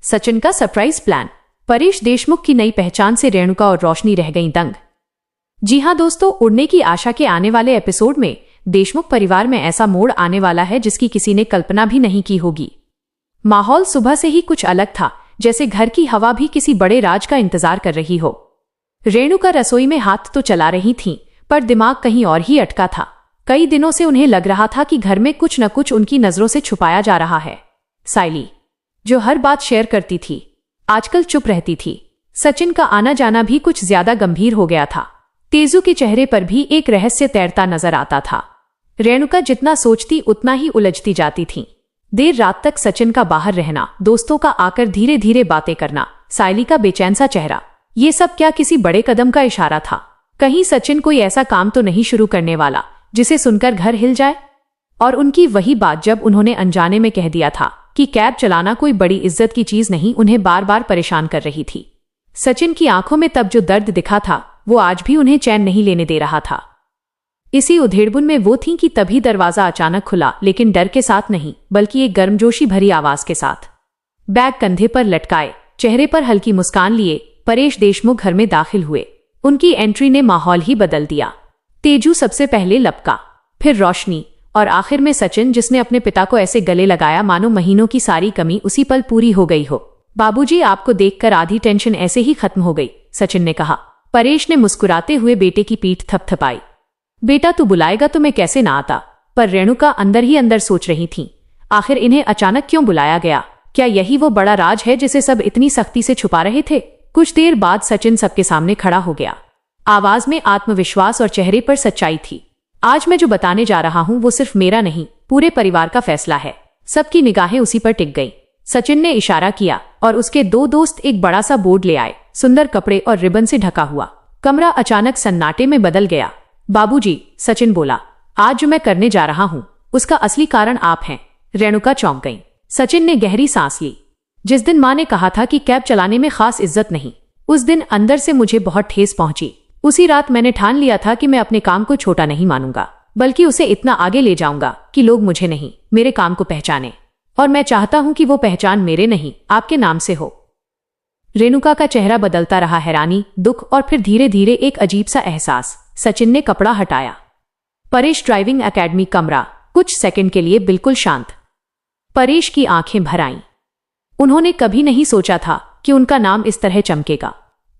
सचिन का surprise plan. Paresh Deshmukh की नई पहचान से रेणुका और रोशनी रह गईं दंग। जी हां दोस्तों, उड़ने की आशा के आने वाले एपिसोड में देशमुख परिवार में ऐसा मोड़ आने वाला है जिसकी किसी ने कल्पना भी नहीं की होगी। माहौल सुबह से ही कुछ अलग था, जैसे घर की हवा भी किसी बड़े राज का इंतजार कर रही हो। रेणुका रसोई में हाथ तो चला रही थीं, पर दिमाग कहीं और ही अटका था। कई दिनों से उन्हें लग रहा था कि घर में कुछ न कुछ उनकी नजरों से छुपाया जा रहा है। सायली, जो हर बात शेयर करती थी, आजकल चुप रहती थी। सचिन का आना जाना भी कुछ ज्यादा गंभीर हो गया था। तेजू के चेहरे पर भी एक रहस्य तैरता नजर आता था। रेणुका जितना सोचती उतना ही उलझती जाती थी। देर रात तक सचिन का बाहर रहना, दोस्तों का आकर धीरे धीरे बातें करना, सायली का बेचैन सा चेहरा, ये सब क्या किसी बड़े कदम का इशारा था? कहीं सचिन कोई ऐसा काम तो नहीं शुरू करने वाला जिसे सुनकर घर हिल जाए? और उनकी वही बात जब उन्होंने अनजाने में कह दिया था कि कैब चलाना कोई बड़ी इज्जत की चीज नहीं, उन्हें बार बार परेशान कर रही थी। सचिन की आंखों में तब जो दर्द दिखा था वो आज भी उन्हें चैन नहीं लेने दे रहा था। इसी उधेड़बुन में वो थीं कि तभी दरवाजा अचानक खुला, लेकिन डर के साथ नहीं बल्कि एक गर्मजोशी भरी आवाज के साथ। बैग कंधे पर लटकाए, चेहरे पर हल्की मुस्कान लिए परेश देशमुख घर में दाखिल हुए। उनकी एंट्री ने माहौल ही बदल दिया। तेजू सबसे पहले लपका, फिर रोशनी और आखिर में सचिन, जिसने अपने पिता को ऐसे गले लगाया मानो महीनों की सारी कमी उसी पल पूरी हो गई हो। बाबूजी, आपको देखकर आधी टेंशन ऐसे ही खत्म हो गई, सचिन ने कहा। परेश ने मुस्कुराते हुए बेटे की पीठ थपथपाई। बेटा, तू बुलाएगा तो मैं कैसे ना आता? पर रेणुका अंदर ही अंदर सोच रही थी, आखिर इन्हें अचानक क्यों बुलाया गया? क्या यही वो बड़ा राज है जिसे सब इतनी सख्ती से छुपा रहे थे? कुछ देर बाद सचिन सबके सामने खड़ा हो गया। आवाज में आत्मविश्वास और चेहरे पर सच्चाई थी। आज मैं जो बताने जा रहा हूं वो सिर्फ मेरा नहीं, पूरे परिवार का फैसला है। सबकी निगाहें उसी पर टिक गईं। सचिन ने इशारा किया और उसके दो दोस्त एक बड़ा सा बोर्ड ले आए, सुंदर कपड़े और रिबन से ढका हुआ। कमरा अचानक सन्नाटे में बदल गया। बाबूजी, सचिन बोला, आज जो मैं करने जा रहा हूं उसका असली कारण आप हैं। रेणुका चौंक गई। सचिन ने गहरी सांस ली। जिस दिन मां ने कहा था कि कैब चलाने में खास इज्जत नहीं, उस दिन अंदर से मुझे बहुत ठेस पहुंची। उसी रात मैंने ठान लिया था कि मैं अपने काम को छोटा नहीं मानूंगा, बल्कि उसे इतना आगे ले जाऊंगा कि लोग मुझे नहीं, मेरे काम को पहचाने। और मैं चाहता हूं कि वो पहचान मेरे नहीं, आपके नाम से हो। रेणुका का चेहरा बदलता रहा, हैरानी, दुख और फिर धीरे धीरे एक अजीब सा एहसास। सचिन ने कपड़ा हटाया। परेश ड्राइविंग एकेडमी कमरा कुछ सेकंड के लिए बिल्कुल शांत। परेश की आंखें भर आईं। उन्होंने कभी नहीं सोचा था कि उनका नाम इस तरह चमकेगा।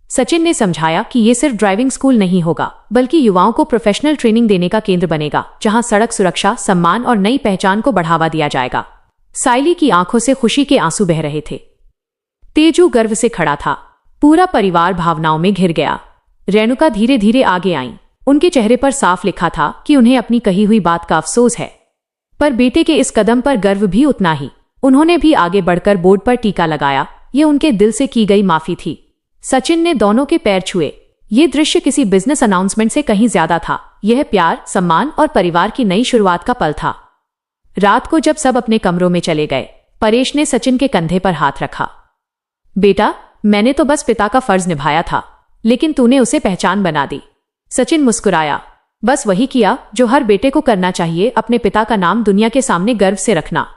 सचिन ने समझाया कि यह सिर्फ ड्राइविंग स्कूल नहीं होगा, बल्कि युवाओं को प्रोफेशनल ट्रेनिंग देने का केंद्र बनेगा, जहां सड़क सुरक्षा, सम्मान और नई पहचान को बढ़ावा दिया जाएगा। सायली की आंखों से खुशी के आंसू बह रहे थे। तेजू गर्व से खड़ा था। पूरा परिवार भावनाओं में घिर गया। रेणुका धीरे धीरे आगे आईं। उनके चेहरे पर साफ लिखा था कि उन्हें अपनी कही हुई बात का अफसोस है, पर बेटे के इस कदम पर गर्व भी उतना ही। उन्होंने भी आगे बढ़कर बोर्ड पर टीका लगाया, ये उनके दिल से की गई माफी थी। सचिन ने दोनों के पैर छुए। ये दृश्य किसी बिजनेस अनाउंसमेंट से कहीं ज्यादा था। यह प्यार, सम्मान और परिवार की नई शुरुआत का पल था। रात को जब सब अपने कमरों में चले गए, परेश ने सचिन के कंधे पर हाथ रखा। बेटा, मैंने तो बस पिता का फर्ज निभाया था, लेकिन तूने उसे पहचान बना दी। सचिन मुस्कुराया। बस वही किया जो हर बेटे को करना चाहिए, अपने पिता का नाम दुनिया के सामने गर्व से रखना।